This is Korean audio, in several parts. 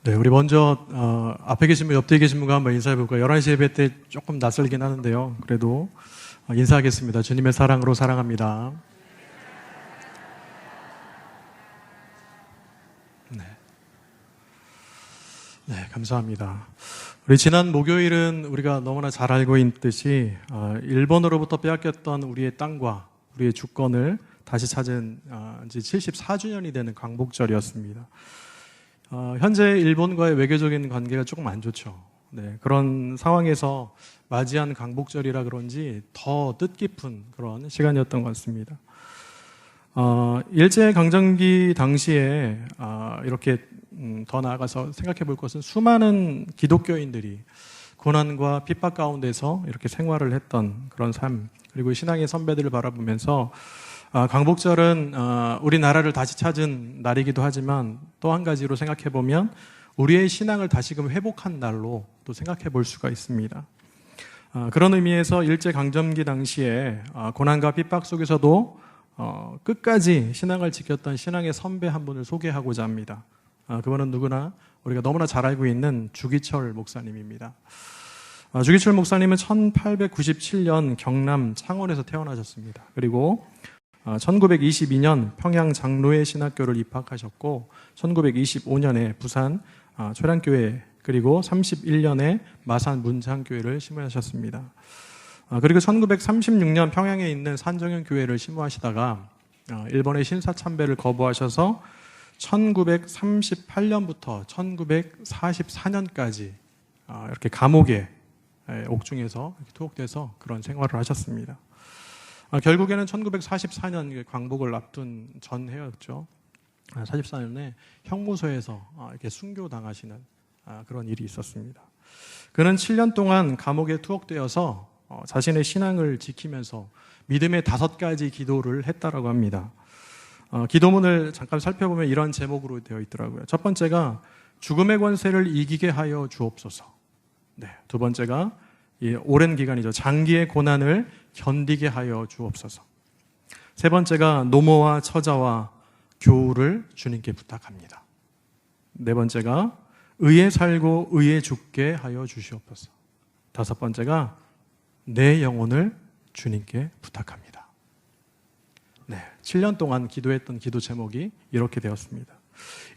네, 우리 먼저 앞에 계신 분, 옆에 계신 분과 한번 인사해 볼까요? 11시 예배 때 조금 낯설긴 하는데요. 그래도 인사하겠습니다. 주님의 사랑으로 사랑합니다. 네. 네, 감사합니다. 우리 지난 목요일은 우리가 너무나 잘 알고 있듯이 일본으로부터 빼앗겼던 우리의 땅과 우리의 주권을 다시 찾은 이제 74주년이 되는 광복절이었습니다. 현재 일본과의 외교적인 관계가 조금 안 좋죠. 네, 그런 상황에서 맞이한 광복절이라 그런지 더 뜻깊은 그런 시간이었던 것 같습니다. 일제강점기 당시에 이렇게 더 나아가서 생각해 볼 것은 수많은 기독교인들이 고난과 핍박 가운데서 이렇게 생활을 했던 그런 삶, 그리고 신앙의 선배들을 바라보면서 광복절은 우리나라를 다시 찾은 날이기도 하지만 또 한 가지로 생각해 보면 우리의 신앙을 다시금 회복한 날로 또 생각해 볼 수가 있습니다. 그런 의미에서 일제강점기 당시에 고난과 핍박 속에서도 끝까지 신앙을 지켰던 신앙의 선배 한 분을 소개하고자 합니다. 그분은 누구나 우리가 너무나 잘 알고 있는 주기철 목사님입니다. 주기철 목사님은 1897년 경남 창원에서 태어나셨습니다. 그리고 1922년 평양 장로회 신학교를 입학하셨고 1925년에 부산 초량교회 그리고 31년에 마산 문창교회를 심우하셨습니다. 그리고 1936년 평양에 있는 산정현 교회를 심우하시다가 일본의 신사참배를 거부하셔서 1938년부터 1944년까지 이렇게 감옥에 옥중에서 투옥돼서 그런 생활을 하셨습니다. 결국에는 1944년 광복을 앞둔 전해였죠. 44년에 형무소에서 이렇게 순교당하시는 그런 일이 있었습니다. 그는 7년 동안 감옥에 투옥되어서 자신의 신앙을 지키면서 믿음의 5가지 기도를 했다라고 합니다. 기도문을 잠깐 살펴보면 이런 제목으로 되어 있더라고요. 첫 번째가 죽음의 권세를 이기게 하여 주옵소서. 네, 두 번째가 오랜 기간이죠. 장기의 고난을 견디게 하여 주옵소서. 세 번째가 노모와 처자와 교우를 주님께 부탁합니다. 네 번째가 의에 살고 의에 죽게 하여 주시옵소서. 다섯 번째가 내 영혼을 주님께 부탁합니다. 네, 7년 동안 기도했던 기도 제목이 이렇게 되었습니다.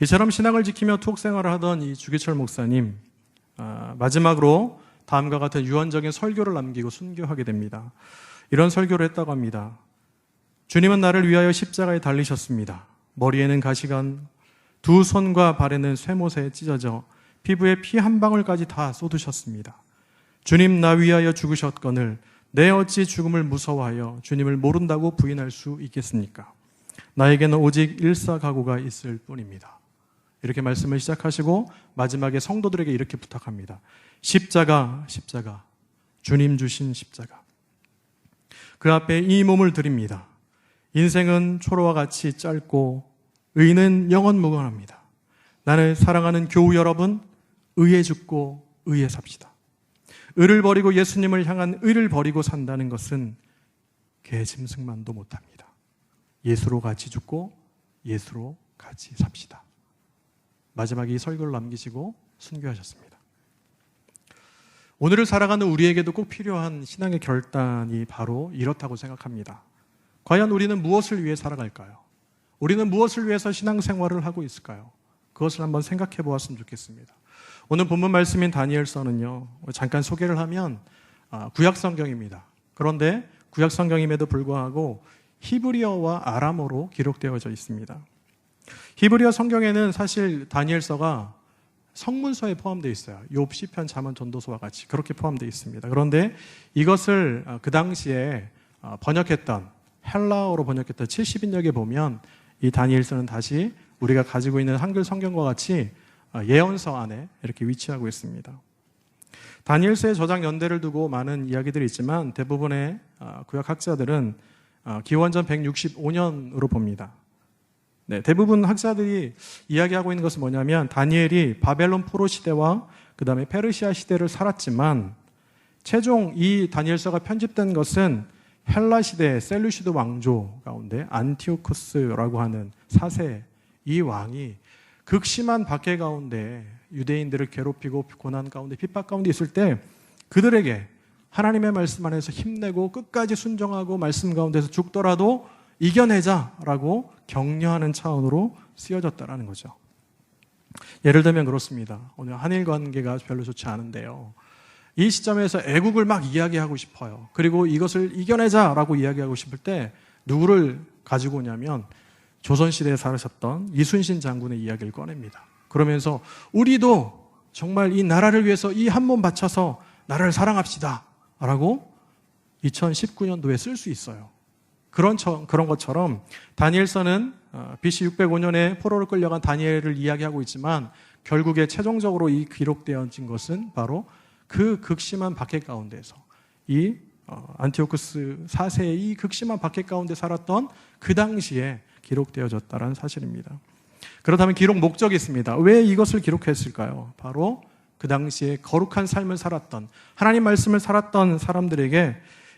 이처럼 신앙을 지키며 투옥 생활을 하던 이 주기철 목사님, 마지막으로 다음과 같은 유언적인 설교를 남기고 순교하게 됩니다. 이런 설교를 했다고 합니다. 주님은 나를 위하여 십자가에 달리셨습니다. 머리에는 가시관, 두 손과 발에는 쇠못에 찢어져 피부에 피 한 방울까지 다 쏟으셨습니다. 주님 나 위하여 죽으셨거늘 내 어찌 죽음을 무서워하여 주님을 모른다고 부인할 수 있겠습니까? 나에게는 오직 일사각오가 있을 뿐입니다. 이렇게 말씀을 시작하시고 마지막에 성도들에게 이렇게 부탁합니다. 십자가, 십자가, 주님 주신 십자가. 그 앞에 이 몸을 드립니다. 인생은 초로와 같이 짧고 의는 영원 무궁합니다. 나를 사랑하는 교우 여러분, 의에 죽고 의에 삽시다. 의를 버리고 예수님을 향한 의를 버리고 산다는 것은 개짐승만도 못합니다. 예수로 같이 죽고 예수로 같이 삽시다. 마지막에 이 설교를 남기시고 순교하셨습니다. 오늘을 살아가는 우리에게도 꼭 필요한 신앙의 결단이 바로 이렇다고 생각합니다. 과연 우리는 무엇을 위해 살아갈까요? 우리는 무엇을 위해서 신앙생활을 하고 있을까요? 그것을 한번 생각해 보았으면 좋겠습니다. 오늘 본문 말씀인 다니엘서는요, 잠깐 소개를 하면 구약성경입니다. 그런데 구약성경임에도 불구하고 히브리어와 아람어로 기록되어져 있습니다. 히브리어 성경에는 사실 다니엘서가 성문서에 포함되어 있어요. 욥, 시편, 잠언, 전도서와 같이 그렇게 포함되어 있습니다. 그런데 이것을 그 당시에 번역했던 헬라어로 번역했던 70인역에 보면 이 다니엘서는 다시 우리가 가지고 있는 한글 성경과 같이 예언서 안에 이렇게 위치하고 있습니다. 다니엘서의 저작 연대를 두고 많은 이야기들이 있지만 대부분의 구약학자들은 기원전 165년으로 봅니다. 네, 대부분 학자들이 이야기하고 있는 것은 뭐냐면 다니엘이 바벨론 포로 시대와 그 다음에 페르시아 시대를 살았지만 최종 이 다니엘서가 편집된 것은 헬라 시대 셀루시드 왕조 가운데 안티오쿠스라고 하는 4세 이 왕이 극심한 박해 가운데 유대인들을 괴롭히고 고난 가운데 핍박 가운데 있을 때 그들에게 하나님의 말씀 안에서 힘내고 끝까지 순종하고 말씀 가운데서 죽더라도 이겨내자라고 격려하는 차원으로 쓰여졌다라는 거죠. 예를 들면 그렇습니다. 오늘 한일 관계가 별로 좋지 않은데요. 이 시점에서 애국을 막 이야기하고 싶어요. 그리고 이것을 이겨내자라고 이야기하고 싶을 때 누구를 가지고 오냐면 조선시대에 살으셨던 이순신 장군의 이야기를 꺼냅니다. 그러면서 우리도 정말 이 나라를 위해서 이 한 몸 바쳐서 나라를 사랑합시다 라고 2019년도에 쓸 수 있어요. 그런 것처럼 다니엘서는 BC 605년에 포로로 끌려간 다니엘을 이야기하고 있지만 결국에 최종적으로 이 기록되어진 것은 바로 그 극심한 박해 가운데서 이 안티오쿠스 4세의 이 극심한 박해 가운데 살았던 그 당시에 기록되어졌다는 사실입니다. 그렇다면 기록 목적이 있습니다. 왜 이것을 기록했을까요? 바로 그 당시에 거룩한 삶을 살았던 하나님 말씀을 살았던 사람들에게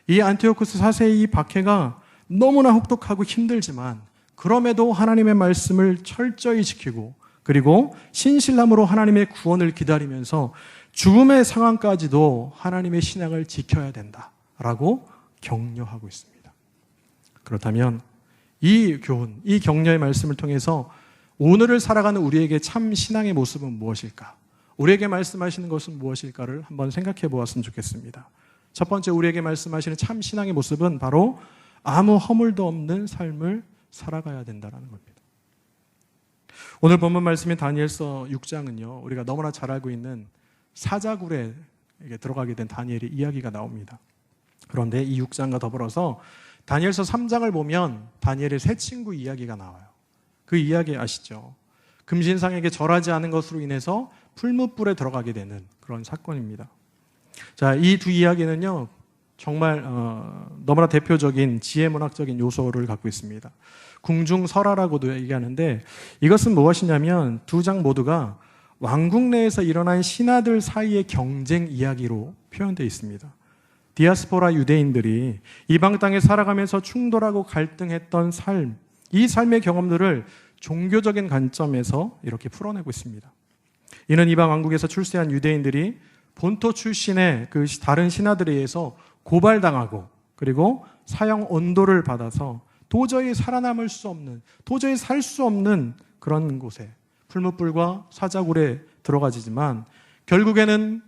이 안티오쿠스 4세의 이 박해가 너무나 혹독하고 힘들지만 그럼에도 하나님의 말씀을 철저히 지키고 그리고 신실함으로 하나님의 구원을 기다리면서 죽음의 상황까지도 하나님의 신앙을 지켜야 된다라고 격려하고 있습니다. 그렇다면 이 교훈, 이 격려의 말씀을 통해서 오늘을 살아가는 우리에게 참 신앙의 모습은 무엇일까? 우리에게 말씀하시는 것은 무엇일까를 한번 생각해 보았으면 좋겠습니다. 첫 번째 우리에게 말씀하시는 참 신앙의 모습은 바로 아무 허물도 없는 삶을 살아가야 된다는 겁니다. 오늘 본문 말씀인 다니엘서 6장은요, 우리가 너무나 잘 알고 있는 사자굴에 들어가게 된 다니엘의 이야기가 나옵니다. 그런데 이 6장과 더불어서 다니엘서 3장을 보면 다니엘의 세 친구 이야기가 나와요. 그 이야기 아시죠? 금신상에게 절하지 않은 것으로 인해서 풀무불에 들어가게 되는 그런 사건입니다. 자, 이 두 이야기는요, 정말 너무나 대표적인 지혜문학적인 요소를 갖고 있습니다. 궁중설화라고도 얘기하는데 이것은 무엇이냐면 두 장 모두가 왕국 내에서 일어난 신하들 사이의 경쟁 이야기로 표현되어 있습니다. 디아스포라 유대인들이 이방 땅에 살아가면서 충돌하고 갈등했던 삶, 이 삶의 경험들을 종교적인 관점에서 이렇게 풀어내고 있습니다. 이는 이방 왕국에서 출세한 유대인들이 본토 출신의 그 다른 신하들에 의해서 고발당하고 그리고 사형 온도를 받아서 도저히 살아남을 수 없는, 도저히 살 수 없는 그런 곳에 풀무불과 사자굴에 들어가지만 결국에는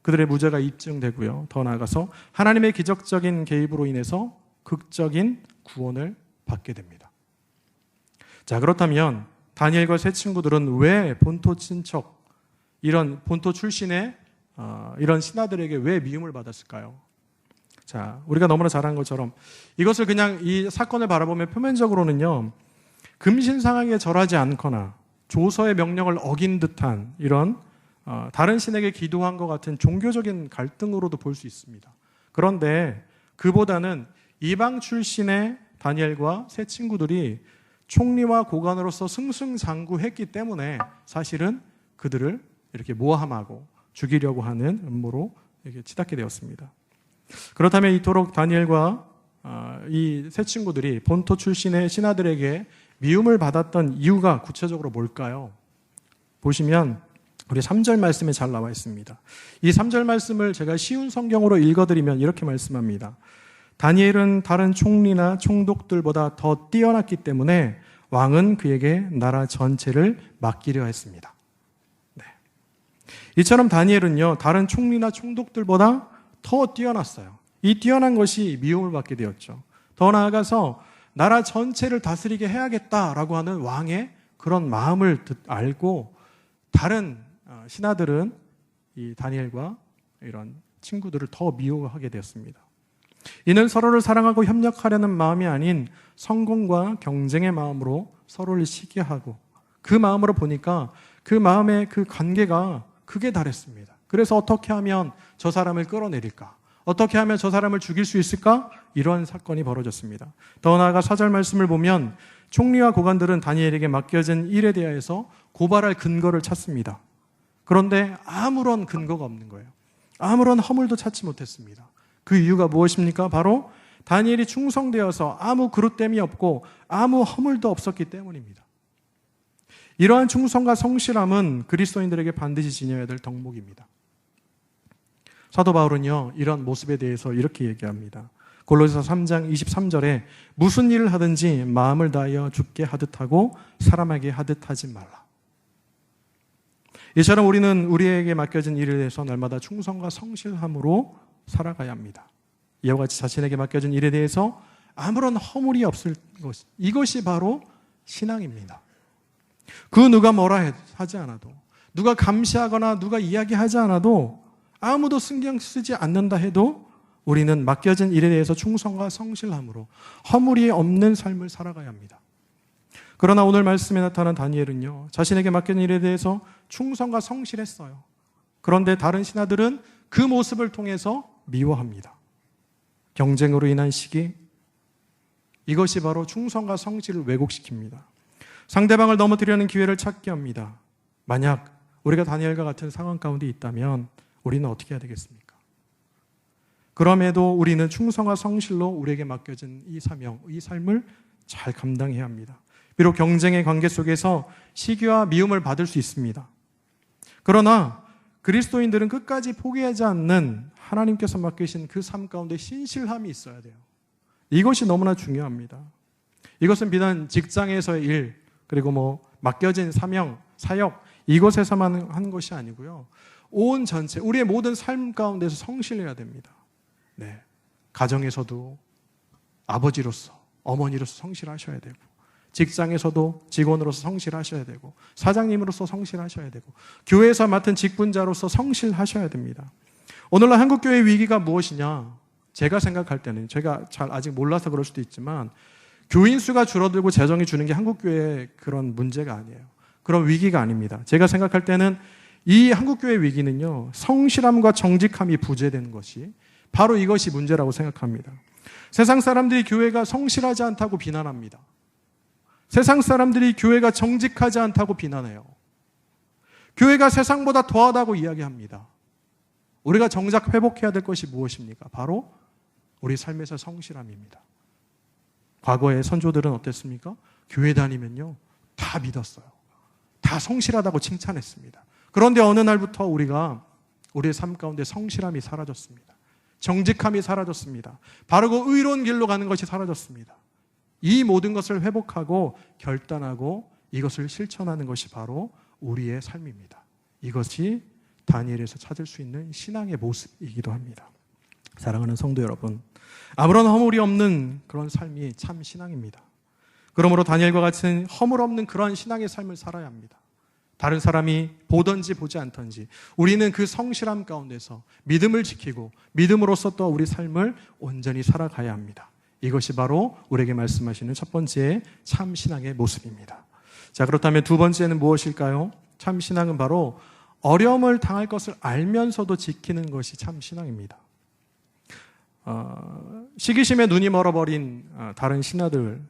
그들의 무죄가 입증되고요. 더 나아가서 하나님의 기적적인 개입으로 인해서 극적인 구원을 받게 됩니다. 자, 그렇다면 다니엘과 세 친구들은 왜 본토 친척, 이런 본토 출신의 이런 신하들에게 왜 미움을 받았을까요? 자, 우리가 너무나 잘 아는 것처럼 이것을 그냥 이 사건을 바라보면 표면적으로는요, 금신상에게 절하지 않거나 조서의 명령을 어긴 듯한 이런 다른 신에게 기도한 것 같은 종교적인 갈등으로도 볼 수 있습니다. 그런데 그보다는 이방 출신의 다니엘과 세 친구들이 총리와 고관으로서 승승장구했기 때문에 사실은 그들을 이렇게 모함하고 죽이려고 하는 음모로 이렇게 치닫게 되었습니다. 그렇다면 이토록 다니엘과 이 세 친구들이 본토 출신의 신하들에게 미움을 받았던 이유가 구체적으로 뭘까요? 보시면 우리 3절 말씀에 잘 나와 있습니다. 이 3절 말씀을 제가 쉬운 성경으로 읽어드리면 이렇게 말씀합니다. 다니엘은 다른 총리나 총독들보다 더 뛰어났기 때문에 왕은 그에게 나라 전체를 맡기려 했습니다. 네. 이처럼 다니엘은요, 다른 총리나 총독들보다 더 뛰어났어요. 이 뛰어난 것이 미움을 받게 되었죠. 더 나아가서 나라 전체를 다스리게 해야겠다라고 하는 왕의 그런 마음을 알고 다른 신하들은 이 다니엘과 이런 친구들을 더 미워하게 되었습니다. 이는 서로를 사랑하고 협력하려는 마음이 아닌 성공과 경쟁의 마음으로 서로를 시기하고 그 마음으로 보니까 그 마음의 그 관계가 극에 달했습니다. 그래서 어떻게 하면 저 사람을 끌어내릴까? 어떻게 하면 저 사람을 죽일 수 있을까? 이런 사건이 벌어졌습니다. 더 나아가 4절 말씀을 보면 총리와 고관들은 다니엘에게 맡겨진 일에 대해서 고발할 근거를 찾습니다. 그런데 아무런 근거가 없는 거예요. 아무런 허물도 찾지 못했습니다. 그 이유가 무엇입니까? 바로 다니엘이 충성되어서 아무 그릇됨이 없고 아무 허물도 없었기 때문입니다. 이러한 충성과 성실함은 그리스도인들에게 반드시 지녀야 될 덕목입니다. 사도 바울은요, 이런 모습에 대해서 이렇게 얘기합니다. 골로새서 3장 23절에 무슨 일을 하든지 마음을 다하여 죽게 하듯 하고 사람에게 하듯 하지 말라. 이처럼 우리는 우리에게 맡겨진 일에 대해서 날마다 충성과 성실함으로 살아가야 합니다. 이와 같이 자신에게 맡겨진 일에 대해서 아무런 허물이 없을 것, 이것이 바로 신앙입니다. 그 누가 뭐라 하지 않아도, 누가 감시하거나 누가 이야기하지 않아도, 아무도 신경 쓰지 않는다 해도 우리는 맡겨진 일에 대해서 충성과 성실함으로 허물이 없는 삶을 살아가야 합니다. 그러나 오늘 말씀에 나타난 다니엘은요, 자신에게 맡겨진 일에 대해서 충성과 성실했어요. 그런데 다른 신하들은 그 모습을 통해서 미워합니다. 경쟁으로 인한 시기, 이것이 바로 충성과 성실을 왜곡시킵니다. 상대방을 넘어뜨리려는 기회를 찾게 합니다. 만약 우리가 다니엘과 같은 상황 가운데 있다면 우리는 어떻게 해야 되겠습니까? 그럼에도 우리는 충성과 성실로 우리에게 맡겨진 이 사명, 이 삶을 잘 감당해야 합니다. 비록 경쟁의 관계 속에서 시기와 미움을 받을 수 있습니다. 그러나 그리스도인들은 끝까지 포기하지 않는 하나님께서 맡기신 그 삶 가운데 신실함이 있어야 돼요. 이것이 너무나 중요합니다. 이것은 비단 직장에서의 일, 그리고 맡겨진 사명, 사역, 이곳에서만 하는 것이 아니고요. 온 전체, 우리의 모든 삶 가운데서 성실해야 됩니다. 네. 가정에서도 아버지로서, 어머니로서 성실하셔야 되고, 직장에서도 직원으로서 성실하셔야 되고, 사장님으로서 성실하셔야 되고, 교회에서 맡은 직분자로서 성실하셔야 됩니다. 오늘날 한국교회의 위기가 무엇이냐? 제가 생각할 때는, 제가 잘 아직 몰라서 그럴 수도 있지만, 교인 수가 줄어들고 재정이 주는 게 한국교회의 그런 문제가 아니에요. 그런 위기가 아닙니다. 제가 생각할 때는 이 한국교회의 위기는요, 성실함과 정직함이 부재되는 것이 바로 이것이 문제라고 생각합니다. 세상 사람들이 교회가 성실하지 않다고 비난합니다. 세상 사람들이 교회가 정직하지 않다고 비난해요. 교회가 세상보다 더하다고 이야기합니다. 우리가 정작 회복해야 될 것이 무엇입니까? 바로 우리 삶에서 성실함입니다. 과거의 선조들은 어땠습니까? 교회 다니면요, 다 믿었어요. 다 성실하다고 칭찬했습니다. 그런데 어느 날부터 우리의 삶 가운데 성실함이 사라졌습니다. 정직함이 사라졌습니다. 바르고 의로운 길로 가는 것이 사라졌습니다. 이 모든 것을 회복하고 결단하고 이것을 실천하는 것이 바로 우리의 삶입니다. 이것이 다니엘에서 찾을 수 있는 신앙의 모습이기도 합니다. 사랑하는 성도 여러분, 아무런 허물이 없는 그런 삶이 참 신앙입니다. 그러므로 다니엘과 같은 허물 없는 그런 신앙의 삶을 살아야 합니다. 다른 사람이 보든지 보지 않든지 우리는 그 성실함 가운데서 믿음을 지키고 믿음으로써 또 우리 삶을 온전히 살아가야 합니다. 이것이 바로 우리에게 말씀하시는 첫 번째 참 신앙의 모습입니다. 자, 그렇다면 두 번째는 무엇일까요? 참 신앙은 바로 어려움을 당할 것을 알면서도 지키는 것이 참 신앙입니다. 시기심에 눈이 멀어버린 다른 신하들,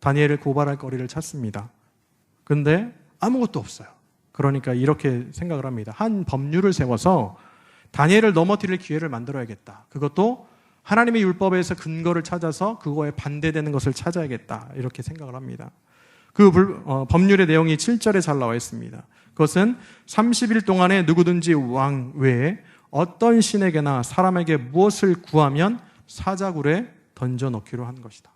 다니엘을 고발할 거리를 찾습니다. 근데 아무것도 없어요. 그러니까 이렇게 생각을 합니다. 한 법률을 세워서 다니엘을 넘어뜨릴 기회를 만들어야겠다. 그것도 하나님의 율법에서 근거를 찾아서 그거에 반대되는 것을 찾아야겠다. 이렇게 생각을 합니다. 그 법률의 내용이 7절에 잘 나와 있습니다. 그것은 30일 동안에 누구든지 왕 외에 어떤 신에게나 사람에게 무엇을 구하면 사자굴에 던져넣기로 한 것이다.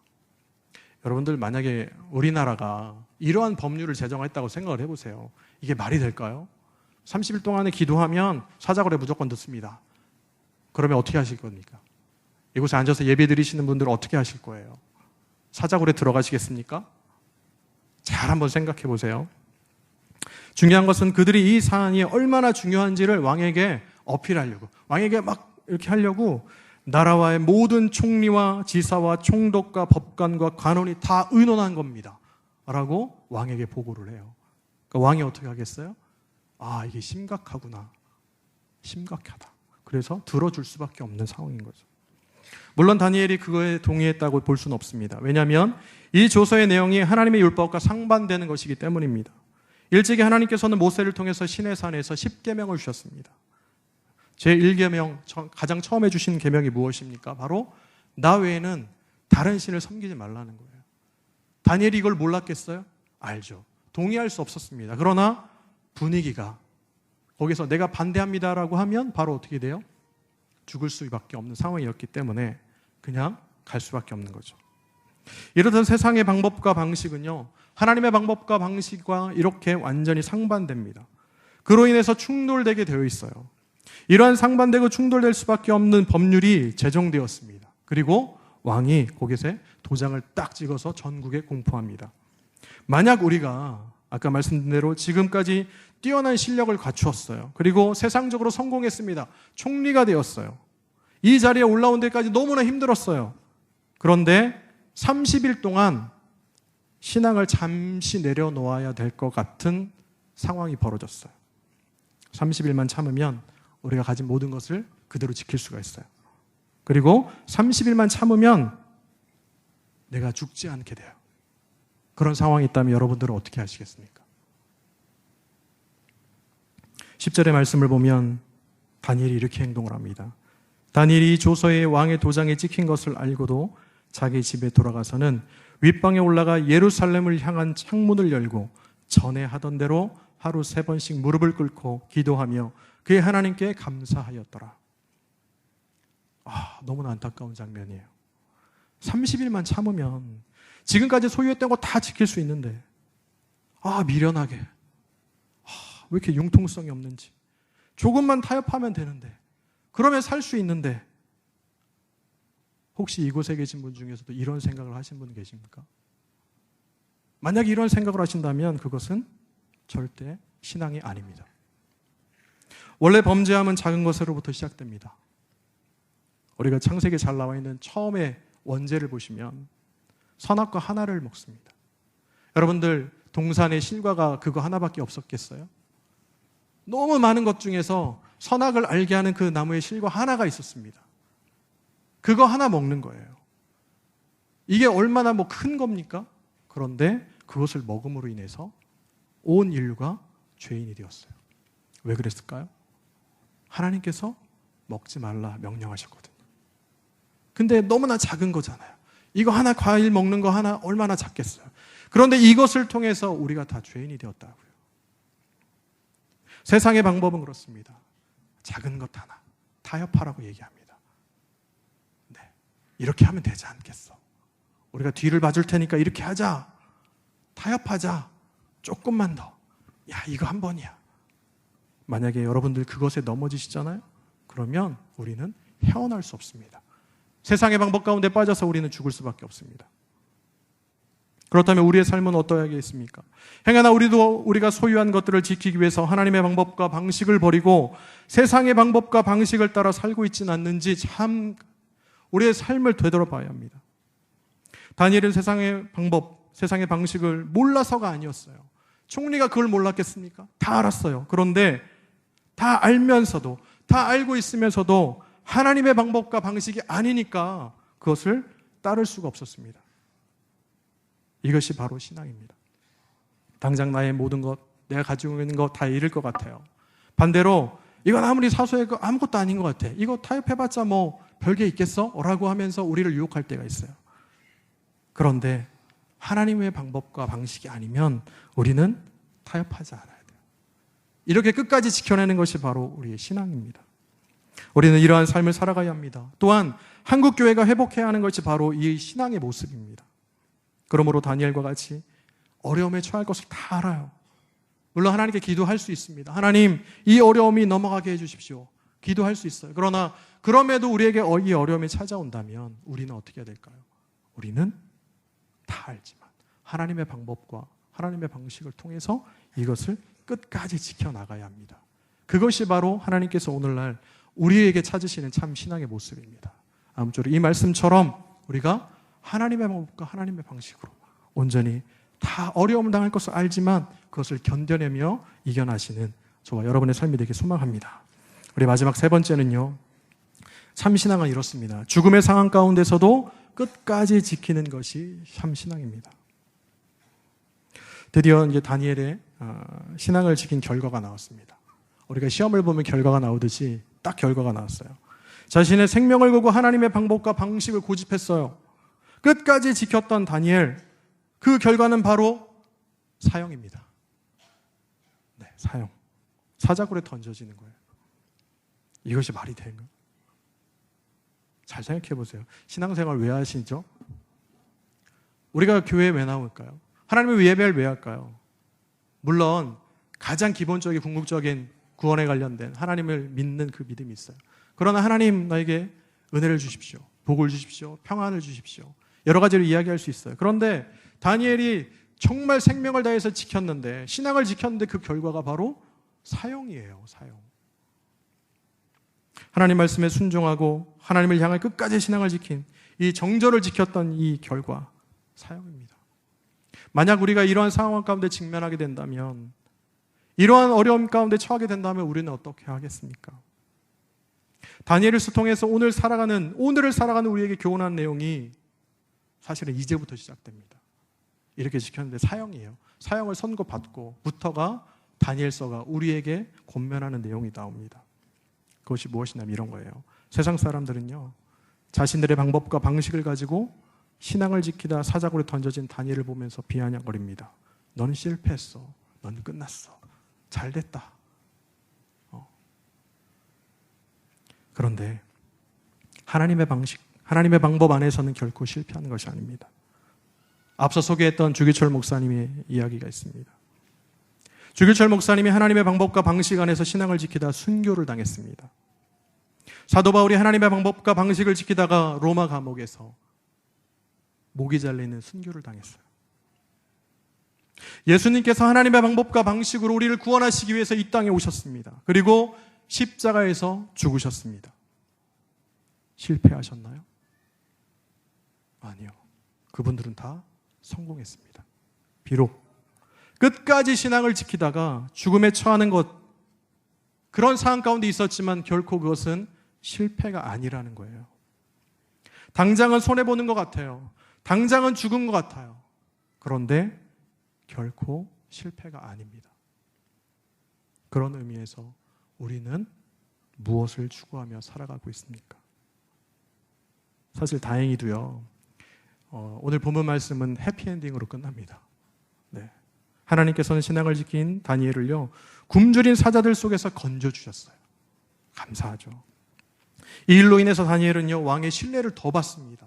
여러분들 만약에 우리나라가 이러한 법률을 제정했다고 생각을 해보세요. 이게 말이 될까요? 30일 동안에 기도하면 사자굴에 무조건 넣습니다. 그러면 어떻게 하실 겁니까? 이곳에 앉아서 예배 드리시는 분들은 어떻게 하실 거예요? 사자굴에 들어가시겠습니까? 잘 한번 생각해 보세요. 중요한 것은 그들이 이 사안이 얼마나 중요한지를 왕에게 어필하려고, 왕에게 막 이렇게 하려고 나라와의 모든 총리와 지사와 총독과 법관과 관원이 다 의논한 겁니다. 라고 왕에게 보고를 해요. 그러니까 왕이 어떻게 하겠어요? 아, 이게 심각하구나. 심각하다. 그래서 들어줄 수밖에 없는 상황인 거죠. 물론 다니엘이 그거에 동의했다고 볼 수는 없습니다. 왜냐하면 이 조서의 내용이 하나님의 율법과 상반되는 것이기 때문입니다. 일찍이 하나님께서는 모세를 통해서 시내산에서 10계명을 주셨습니다. 제1계명, 가장 처음에 주신 계명이 무엇입니까? 바로 나 외에는 다른 신을 섬기지 말라는 거예요. 다니엘이 이걸 몰랐겠어요? 알죠. 동의할 수 없었습니다. 그러나 분위기가 거기서 내가 반대합니다라고 하면 바로 어떻게 돼요? 죽을 수밖에 없는 상황이었기 때문에 그냥 갈 수밖에 없는 거죠. 이러던 세상의 방법과 방식은요, 하나님의 방법과 방식과 이렇게 완전히 상반됩니다. 그로 인해서 충돌되게 되어 있어요. 이러한 상반되고 충돌될 수밖에 없는 법률이 제정되었습니다. 그리고 왕이 거기서 도장을 딱 찍어서 전국에 공포합니다. 만약 우리가 아까 말씀드린 대로 지금까지 뛰어난 실력을 갖추었어요. 그리고 세상적으로 성공했습니다. 총리가 되었어요. 이 자리에 올라온 데까지 너무나 힘들었어요. 그런데 30일 동안 신앙을 잠시 내려놓아야 될 것 같은 상황이 벌어졌어요. 30일만 참으면 우리가 가진 모든 것을 그대로 지킬 수가 있어요. 그리고 30일만 참으면 내가 죽지 않게 돼요. 그런 상황이 있다면 여러분들은 어떻게 하시겠습니까? 10절의 말씀을 보면 다니엘이 이렇게 행동을 합니다. 다니엘이 조서에 왕의 도장에 찍힌 것을 알고도 자기 집에 돌아가서는 윗방에 올라가 예루살렘을 향한 창문을 열고 전에 하던 대로 하루 3번씩 무릎을 꿇고 기도하며 그의 하나님께 감사하였더라. 너무나 안타까운 장면이에요. 30일만 참으면 지금까지 소유했던 거 다 지킬 수 있는데 미련하게 왜 이렇게 융통성이 없는지, 조금만 타협하면 되는데, 그러면 살 수 있는데, 혹시 이곳에 계신 분 중에서도 이런 생각을 하신 분 계십니까? 만약에 이런 생각을 하신다면 그것은 절대 신앙이 아닙니다. 원래 범죄함은 작은 것으로부터 시작됩니다. 우리가 창세기에 잘 나와 있는 처음에 원죄를 보시면 선악과 하나를 먹습니다. 여러분들 동산에 실과가 그거 하나밖에 없었겠어요? 너무 많은 것 중에서 선악을 알게 하는 그 나무의 실과 하나가 있었습니다. 그거 하나 먹는 거예요. 이게 얼마나 큰 겁니까? 그런데 그것을 먹음으로 인해서 온 인류가 죄인이 되었어요. 왜 그랬을까요? 하나님께서 먹지 말라 명령하셨거든요. 근데 너무나 작은 거잖아요. 이거 하나, 과일 먹는 거 하나 얼마나 작겠어요. 그런데 이것을 통해서 우리가 다 죄인이 되었다고요. 세상의 방법은 그렇습니다. 작은 것 하나 타협하라고 얘기합니다. 네, 이렇게 하면 되지 않겠어. 우리가 뒤를 봐줄 테니까 이렇게 하자. 타협하자. 조금만 더. 야, 이거 한 번이야. 만약에 여러분들 그것에 넘어지시잖아요? 그러면 우리는 헤어날 수 없습니다. 세상의 방법 가운데 빠져서 우리는 죽을 수밖에 없습니다. 그렇다면 우리의 삶은 어떠하겠습니까? 행여나 우리가 소유한 것들을 지키기 위해서 하나님의 방법과 방식을 버리고 세상의 방법과 방식을 따라 살고 있지는 않는지 참 우리의 삶을 되돌아봐야 합니다. 다니엘은 세상의 방법, 세상의 방식을 몰라서가 아니었어요. 총리가 그걸 몰랐겠습니까? 다 알았어요. 그런데 다 알면서도, 다 알고 있으면서도 하나님의 방법과 방식이 아니니까 그것을 따를 수가 없었습니다. 이것이 바로 신앙입니다. 당장 나의 모든 것, 내가 가지고 있는 것 다 잃을 것 같아요. 반대로 이건 아무리 사소해도 아무것도 아닌 것 같아. 이거 타협해봤자 별게 있겠어? 라고 하면서 우리를 유혹할 때가 있어요. 그런데 하나님의 방법과 방식이 아니면 우리는 타협하지 않아야 돼요. 이렇게 끝까지 지켜내는 것이 바로 우리의 신앙입니다. 우리는 이러한 삶을 살아가야 합니다. 또한 한국교회가 회복해야 하는 것이 바로 이 신앙의 모습입니다. 그러므로 다니엘과 같이 어려움에 처할 것을 다 알아요. 물론 하나님께 기도할 수 있습니다. 하나님, 이 어려움이 넘어가게 해주십시오. 기도할 수 있어요. 그러나 그럼에도 우리에게 이 어려움이 찾아온다면 우리는 어떻게 해야 될까요? 우리는 다 알지만 하나님의 방법과 하나님의 방식을 통해서 이것을 끝까지 지켜나가야 합니다. 그것이 바로 하나님께서 오늘날 우리에게 찾으시는 참 신앙의 모습입니다. 아무쪼록 이 말씀처럼 우리가 하나님의 방법과 하나님의 방식으로 온전히 다 어려움을 당할 것을 알지만 그것을 견뎌내며 이겨나시는 저와 여러분의 삶이 되길 소망합니다. 우리 마지막 세 번째는요, 참 신앙은 이렇습니다. 죽음의 상황 가운데서도 끝까지 지키는 것이 참 신앙입니다. 드디어 이제 다니엘의 신앙을 지킨 결과가 나왔습니다. 우리가 시험을 보면 결과가 나오듯이 딱 결과가 나왔어요. 자신의 생명을 걸고 하나님의 방법과 방식을 고집했어요. 끝까지 지켰던 다니엘, 그 결과는 바로 사형입니다. 네, 사형. 사자굴에 던져지는 거예요. 이것이 말이 되는가? 잘 생각해 보세요. 신앙생활 왜 하시죠? 우리가 교회에 왜 나올까요? 하나님의 예배를 왜 할까요? 물론 가장 기본적인 궁극적인 구원에 관련된 하나님을 믿는 그 믿음이 있어요. 그러나 하나님 나에게 은혜를 주십시오. 복을 주십시오. 평안을 주십시오. 여러 가지로 이야기할 수 있어요. 그런데 다니엘이 정말 생명을 다해서 지켰는데, 신앙을 지켰는데 그 결과가 바로 사형이에요. 사형. 하나님 말씀에 순종하고 하나님을 향해 끝까지 신앙을 지킨, 이 정절을 지켰던 이 결과, 사형입니다. 만약 우리가 이러한 상황 가운데 직면하게 된다면, 이러한 어려움 가운데 처하게 된다면 우리는 어떻게 하겠습니까? 다니엘을 통해서 오늘을 살아가는 우리에게 교훈한 내용이 사실은 이제부터 시작됩니다. 이렇게 지켰는데 사형이에요. 사형을 선고받고부터가 다니엘서가 우리에게 권면하는 내용이 나옵니다. 그것이 무엇이냐면 이런 거예요. 세상 사람들은요, 자신들의 방법과 방식을 가지고 신앙을 지키다 사자굴에 던져진 다니엘을 보면서 비아냥거립니다. 너는 실패했어. 너는 끝났어. 잘됐다. 그런데 하나님의 방식, 하나님의 방법 안에서는 결코 실패하는 것이 아닙니다. 앞서 소개했던 주기철 목사님의 이야기가 있습니다. 주기철 목사님이 하나님의 방법과 방식 안에서 신앙을 지키다 순교를 당했습니다. 사도 바울이 하나님의 방법과 방식을 지키다가 로마 감옥에서 목이 잘리는 순교를 당했어요. 예수님께서 하나님의 방법과 방식으로 우리를 구원하시기 위해서 이 땅에 오셨습니다. 그리고 십자가에서 죽으셨습니다. 실패하셨나요? 아니요. 그분들은 다 성공했습니다. 비록 끝까지 신앙을 지키다가 죽음에 처하는 것, 그런 상황 가운데 있었지만 결코 그것은 실패가 아니라는 거예요. 당장은 손해보는 것 같아요. 당장은 죽은 것 같아요. 그런데 결코 실패가 아닙니다. 그런 의미에서 우리는 무엇을 추구하며 살아가고 있습니까? 사실 다행히도요, 오늘 본문 말씀은 해피엔딩으로 끝납니다. 네. 하나님께서는 신앙을 지킨 다니엘을요, 굶주린 사자들 속에서 건져주셨어요. 감사하죠. 이 일로 인해서 다니엘은요, 왕의 신뢰를 더 받습니다.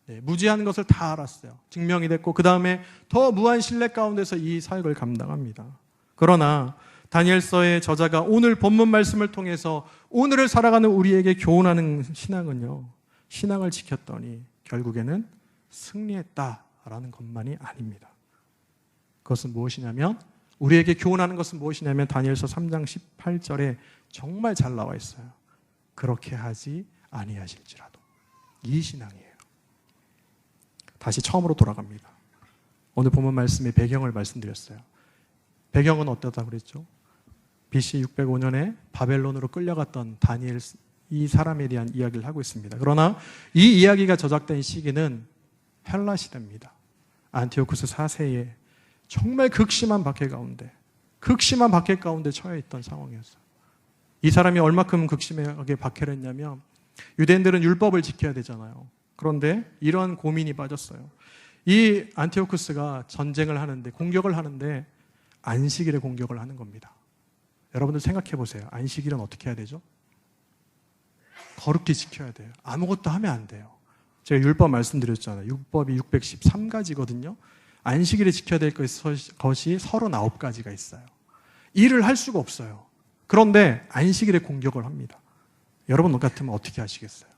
네, 무지한 것을 다 알았어요. 증명이 됐고, 그 다음에 더 무한 신뢰 가운데서 이 사역을 감당합니다. 그러나 다니엘서의 저자가 오늘 본문 말씀을 통해서 오늘을 살아가는 우리에게 교훈하는 신앙은요, 신앙을 지켰더니 결국에는 승리했다라는 것만이 아닙니다. 그것은 무엇이냐면, 우리에게 교훈하는 것은 무엇이냐면 다니엘서 3장 18절에 정말 잘 나와 있어요. 그렇게 하지 아니하실지라도. 이 신앙이에요. 다시 처음으로 돌아갑니다. 오늘 본문 말씀의 배경을 말씀드렸어요. 배경은 어떠다 그랬죠? BC 605년에 바벨론으로 끌려갔던 다니엘, 이 사람에 대한 이야기를 하고 있습니다. 그러나 이 이야기가 저작된 시기는 헬라 시대입니다. 안티오쿠스 4세에 정말 극심한 박해 가운데 처해 있던 상황이었어요. 이 사람이 얼마큼 극심하게 박해를 했냐면, 유대인들은 율법을 지켜야 되잖아요. 그런데 이런 고민이 빠졌어요. 이 안티오쿠스가 전쟁을 하는데, 공격을 하는데 안식일에 공격을 하는 겁니다. 여러분들 생각해 보세요. 안식일은 어떻게 해야 되죠? 거룩히 지켜야 돼요. 아무것도 하면 안 돼요. 제가 율법 말씀드렸잖아요. 율법이 613가지거든요. 안식일에 지켜야 될 것이 39가지가 있어요. 일을 할 수가 없어요. 그런데 안식일에 공격을 합니다. 여러분 같으면 어떻게 하시겠어요?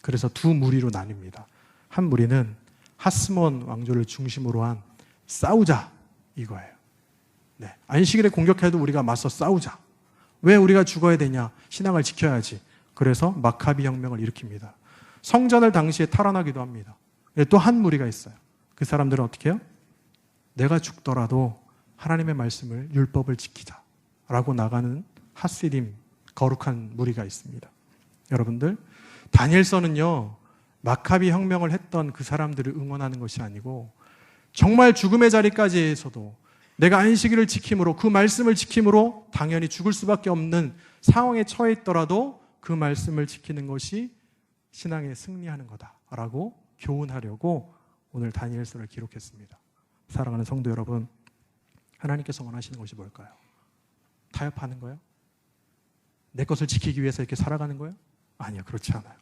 그래서 두 무리로 나뉩니다. 한 무리는 하스몬 왕조를 중심으로 한 싸우자, 이거예요. 네. 안식일에 공격해도 우리가 맞서 싸우자. 왜 우리가 죽어야 되냐? 신앙을 지켜야지. 그래서 마카비 혁명을 일으킵니다. 성전을 당시에 탈환하기도 합니다. 또 한 무리가 있어요. 그 사람들은 어떻게 해요? 내가 죽더라도 하나님의 말씀을, 율법을 지키자 라고 나가는 하시림, 거룩한 무리가 있습니다. 여러분들, 다니엘서는요, 마카비 혁명을 했던 그 사람들을 응원하는 것이 아니고 정말 죽음의 자리까지에서도 내가 안식일을 지킴으로, 그 말씀을 지킴으로 당연히 죽을 수밖에 없는 상황에 처해 있더라도 그 말씀을 지키는 것이 신앙에 승리하는 거다라고 교훈하려고 오늘 다니엘서를 기록했습니다. 사랑하는 성도 여러분, 하나님께서 원하시는 것이 뭘까요? 타협하는 거예요? 내 것을 지키기 위해서 이렇게 살아가는 거예요? 아니요, 그렇지 않아요.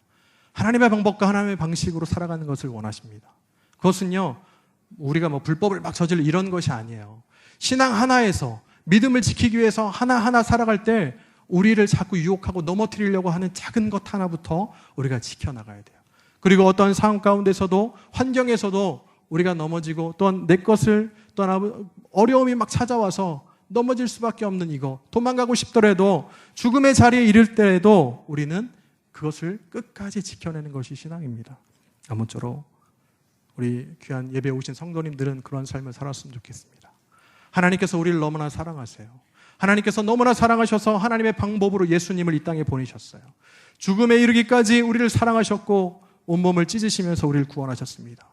하나님의 방법과 하나님의 방식으로 살아가는 것을 원하십니다. 그것은요, 우리가 뭐 불법을 막 저지르 이런 것이 아니에요. 신앙 하나에서 믿음을 지키기 위해서 하나하나 살아갈 때 우리를 자꾸 유혹하고 넘어뜨리려고 하는 작은 것 하나부터 우리가 지켜나가야 돼요. 그리고 어떤 상황 가운데서도, 환경에서도 우리가 넘어지고, 또한 내 것을 떠나고 어려움이 막 찾아와서 넘어질 수밖에 없는 이거, 도망가고 싶더라도 죽음의 자리에 이를 때에도 우리는 그것을 끝까지 지켜내는 것이 신앙입니다. 아무쪼록 우리 귀한 예배에 오신 성도님들은 그런 삶을 살았으면 좋겠습니다. 하나님께서 우리를 너무나 사랑하세요. 하나님께서 너무나 사랑하셔서 하나님의 방법으로 예수님을 이 땅에 보내셨어요. 죽음에 이르기까지 우리를 사랑하셨고 온몸을 찢으시면서 우리를 구원하셨습니다.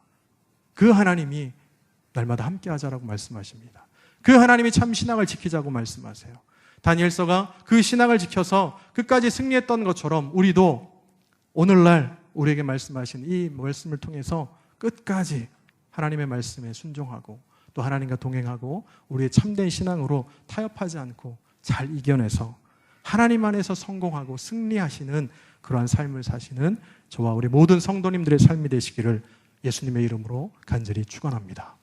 그 하나님이 날마다 함께하자라고 말씀하십니다. 그 하나님이 참 신앙을 지키자고 말씀하세요. 다니엘서가 그 신앙을 지켜서 끝까지 승리했던 것처럼 우리도 오늘날 우리에게 말씀하신 이 말씀을 통해서 끝까지 하나님의 말씀에 순종하고 또 하나님과 동행하고 우리의 참된 신앙으로 타협하지 않고 잘 이겨내서 하나님 안에서 성공하고 승리하시는 그러한 삶을 사시는 저와 우리 모든 성도님들의 삶이 되시기를 예수님의 이름으로 간절히 축원합니다.